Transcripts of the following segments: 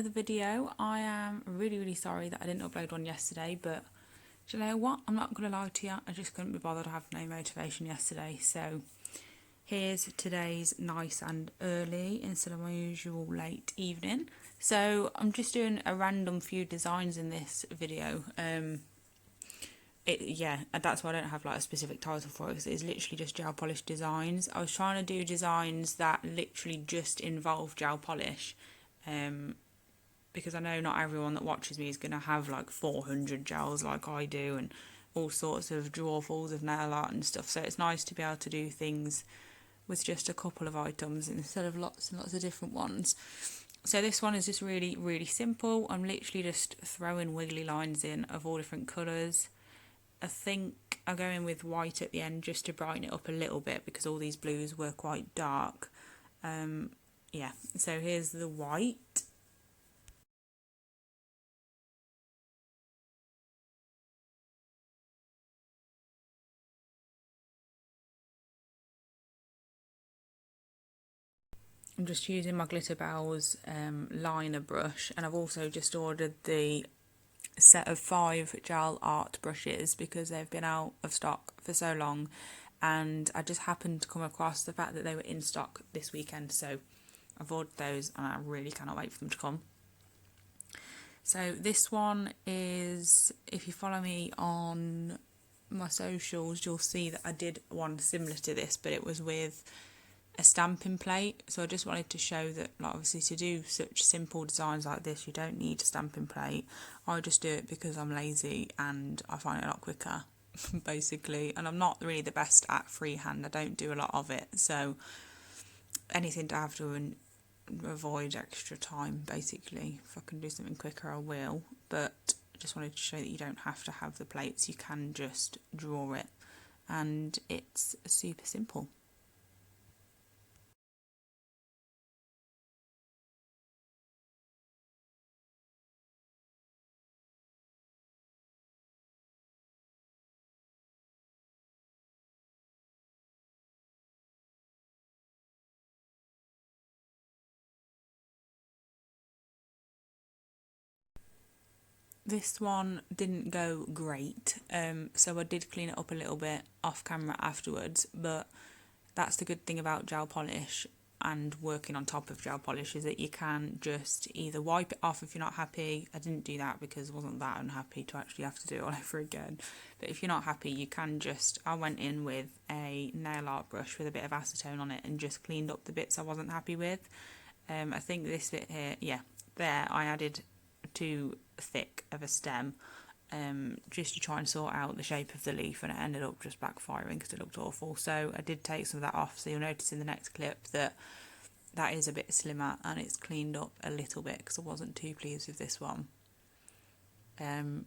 another video. I am really sorry that I didn't upload one yesterday, but do you know what? I'm not going to lie to you, I just couldn't be bothered. I have no motivation yesterday, so here's today's nice and early instead of my usual late evening. So I'm just doing a random few designs in this video. That's why I don't have like a specific title for it, because it's literally just gel polish designs. I was trying to do designs that literally just involve gel polish, because I know not everyone that watches me is going to have like 400 gels like I do, and all sorts of drawfuls of nail art and stuff, so it's nice to be able to do things with just a couple of items instead of lots and lots of different ones. So this one is just really simple. I'm literally just throwing wiggly lines in of all different colours. I think I'll go in with white at the end just to brighten it up a little bit, because all these blues were quite dark. So here's the white. I'm just using my Glitter Bells liner brush, and I've also just ordered the set of 5 gel art brushes because they've been out of stock for so long, and I just happened to come across the fact that they were in stock this weekend, so I've ordered those and I really cannot wait for them to come. So this one is, if you follow me on my socials, you'll see that I did one similar to this, but it was with a stamping plate. So I just wanted to show that, like, obviously to do such simple designs like this, you don't need a stamping plate. I just do it because I'm lazy and I find it a lot quicker, basically. And I'm not really the best at freehand. I don't do a lot of it, so anything to have to avoid extra time, basically. If I can do something quicker, I will. But I just wanted to show that you don't have to have the plates. You can just draw it, and it's super simple. This one didn't go great, so I did clean it up a little bit off camera afterwards, but that's the good thing about gel polish and working on top of gel polish, is that you can just either wipe it off if you're not happy. I didn't do that because I wasn't that unhappy to actually have to do it all over again, but if you're not happy, you can just, I went in with a nail art brush with a bit of acetone on it and just cleaned up the bits I wasn't happy with. I think this bit here, there I added too thick of a stem, just to try and sort out the shape of the leaf, and it ended up just backfiring because it looked awful. So I did take some of that off, so you'll notice in the next clip that that is a bit slimmer and it's cleaned up a little bit, because I wasn't too pleased with this one. And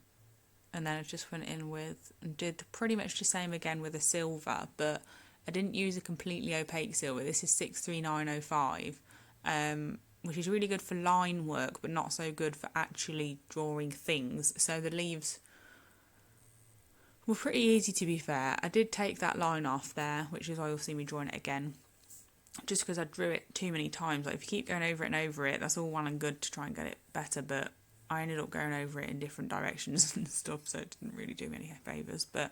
then I just went in with and did pretty much the same again with a silver, but I didn't use a completely opaque silver. This is 63905, which is really good for line work, but not so good for actually drawing things. So the leaves were pretty easy, to be fair. I did take that line off there, which is why you'll see me drawing it again, just because I drew it too many times. Like, if you keep going over it and over it, that's all well and good to try and get it better, but I ended up going over it in different directions and stuff, so it didn't really do me any favours. But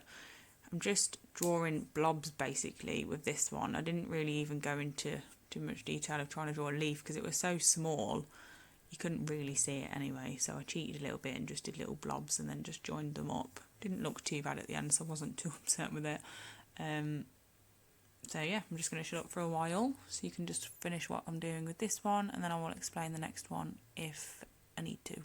I'm just drawing blobs basically with this one. I didn't really even go into too much detail of trying to draw a leaf because it was so small you couldn't really see it anyway, so I cheated a little bit and just did little blobs and then just joined them up. Didn't look too bad at the end, so I wasn't too upset with it. So yeah, I'm just going to shut up for a while so you can just finish what I'm doing with this one, and then I will explain the next one if I need to.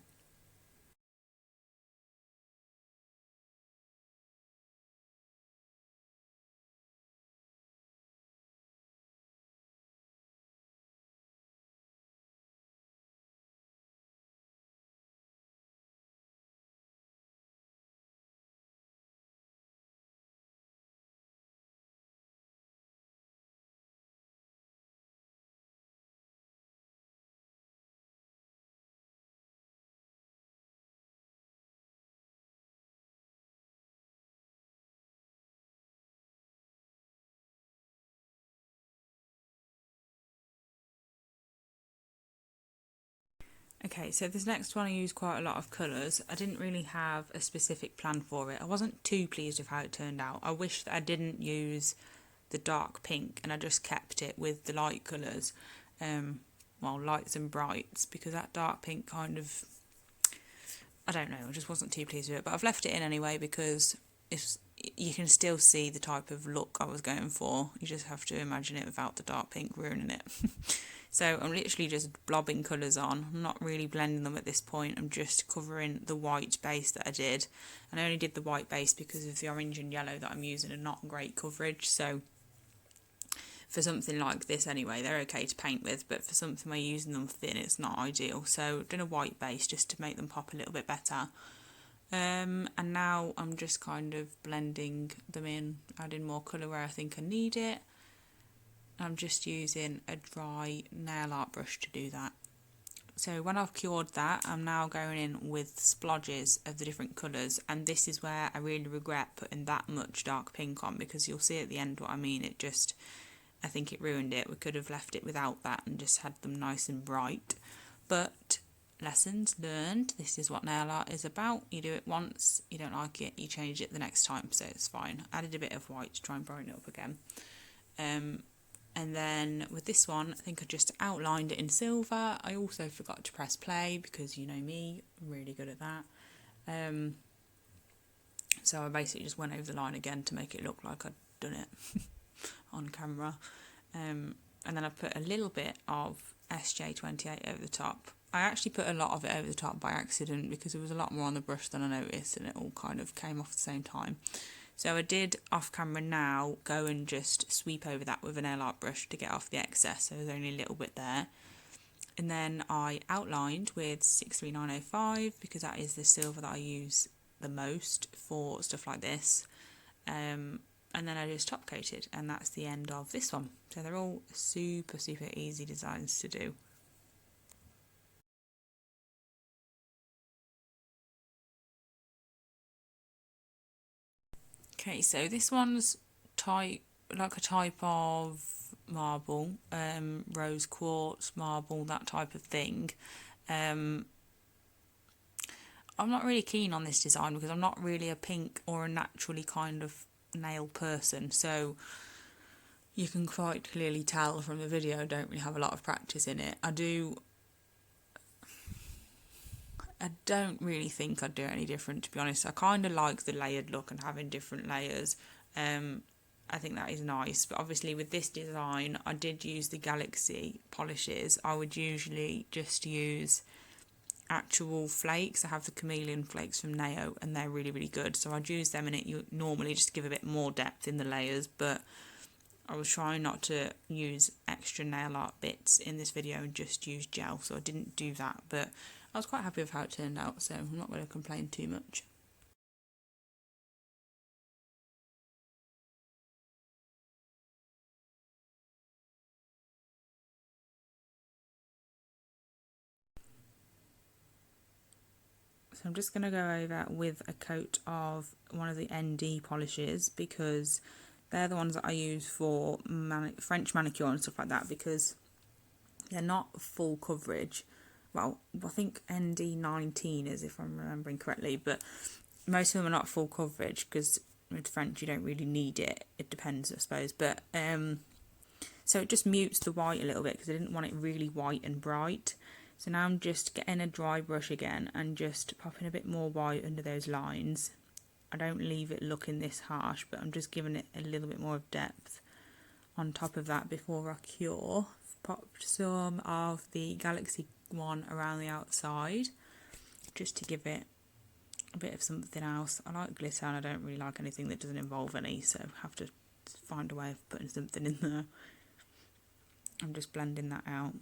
Okay, so this next one I used quite a lot of colours. I didn't really have a specific plan for it. I wasn't too pleased with how it turned out. I wish that I didn't use the dark pink and I just kept it with the light colours. Well, lights and brights, because that dark pink kind of, I don't know, I just wasn't too pleased with it. But I've left it in anyway because you can still see the type of look I was going for. You just have to imagine it without the dark pink ruining it. So I'm literally just blobbing colours on. I'm not really blending them at this point. I'm just covering the white base that I did. And I only did the white base because of the orange and yellow that I'm using are not great coverage. So for something like this anyway, they're okay to paint with. But for something where you're using them thin, it's not ideal. So I've done a white base just to make them pop a little bit better. And now I'm just kind of blending them in, adding more colour where I think I need it. I'm just using a dry nail art brush to do that. So when I've cured that, I'm now going in with splodges of the different colours, and this is where I really regret putting that much dark pink on, because you'll see at the end what I mean. I think it ruined it. We could have left it without that and just had them nice and bright. But lessons learned, this is what nail art is about. You do it once, you don't like it, you change it the next time, so it's fine. Added a bit of white to try and brighten it up again. And then with this one, I think I just outlined it in silver. I also forgot to press play because you know me, I'm really good at that. So I basically just went over the line again to make it look like I'd done it on camera. And then I put a little bit of SJ28 over the top. I actually put a lot of it over the top by accident because there was a lot more on the brush than I noticed, and it all kind of came off at the same time. So I did off camera now go and just sweep over that with a nail art brush to get off the excess, so there's only a little bit there. And then I outlined with 63905 because that is the silver that I use the most for stuff like this. And then I just top coated, and that's the end of this one. So they're all super easy designs to do. Okay, so this one's like a type of marble, rose quartz marble, that type of thing. I'm not really keen on this design because I'm not really a pink or a naturally kind of nail person, so you can quite clearly tell from the video I don't really have a lot of practice in it. I don't really think I'd do any different, to be honest. I kind of like the layered look and having different layers. I think that is nice, but obviously with this design I did use the Bluesky Polishes. I would usually just use actual flakes. I have the chameleon flakes from Neo and they're really good, so I'd use them in it normally just to give a bit more depth in the layers, but I was trying not to use extra nail art bits in this video and just use gel, so I didn't do that, but I was quite happy with how it turned out, so I'm not going to complain too much. So I'm just going to go over with a coat of one of the ND polishes because they're the ones that I use for French manicure and stuff like that, because they're not full coverage. Well, I think ND19 is, if I'm remembering correctly, but most of them are not full coverage because with French you don't really need it. It depends, I suppose, but so it just mutes the white a little bit because I didn't want it really white and bright. So now I'm just getting a dry brush again and just popping a bit more white under those lines. I don't leave it looking this harsh, but I'm just giving it a little bit more of depth on top of that before I cure. I've popped some of the Galaxy one around the outside just to give it a bit of something else. I like glitter and I don't really like anything that doesn't involve any, so I have to find a way of putting something in there. I'm just blending that out.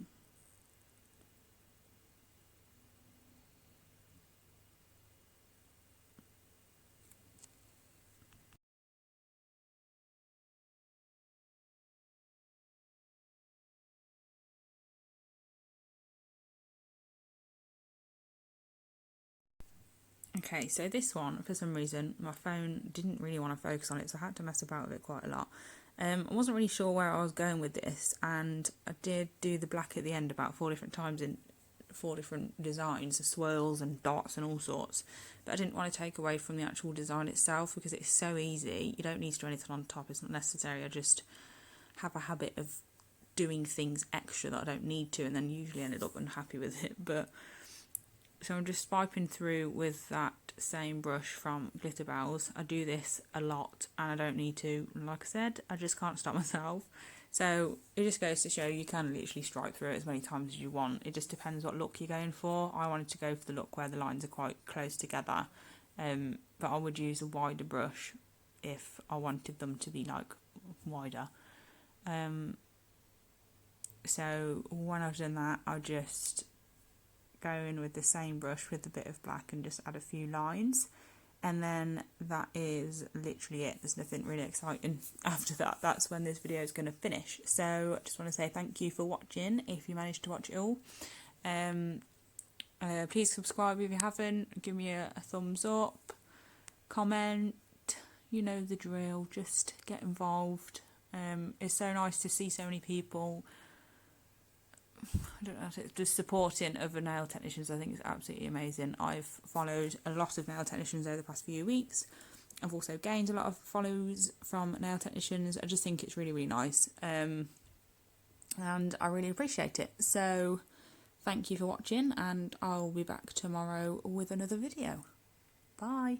Okay, so this one, for some reason, my phone didn't really want to focus on it, so I had to mess about with it quite a lot. I wasn't really sure where I was going with this, and I did do the black at the end about 4 different times in 4 different designs, swirls and dots and all sorts. But I didn't want to take away from the actual design itself because it's so easy. You don't need to do anything on top, it's not necessary. I just have a habit of doing things extra that I don't need to, and then usually ended up unhappy with it. But so I'm just swiping through with that same brush from Glitter Bells. I do this a lot and I don't need to, like I said, I just can't stop myself. So it just goes to show you can literally strike through it as many times as you want. It just depends what look you're going for. I wanted to go for the look where the lines are quite close together, but I would use a wider brush if I wanted them to be like wider. So when I've done that, I'll just go in with the same brush with a bit of black and just add a few lines, and then that is literally it. There's nothing really exciting after that. That's when this video is going to finish. So I just want to say thank you for watching if you managed to watch it all. Please subscribe if you haven't, give me a thumbs up, comment, you know the drill, just get involved. It's so nice to see so many people, I don't know, just supporting other nail technicians. I think it's absolutely amazing. I've followed a lot of nail technicians over the past few weeks. I've also gained a lot of follows from nail technicians. I just think it's really, really nice. And I really appreciate it. So thank you for watching, and I'll be back tomorrow with another video. Bye.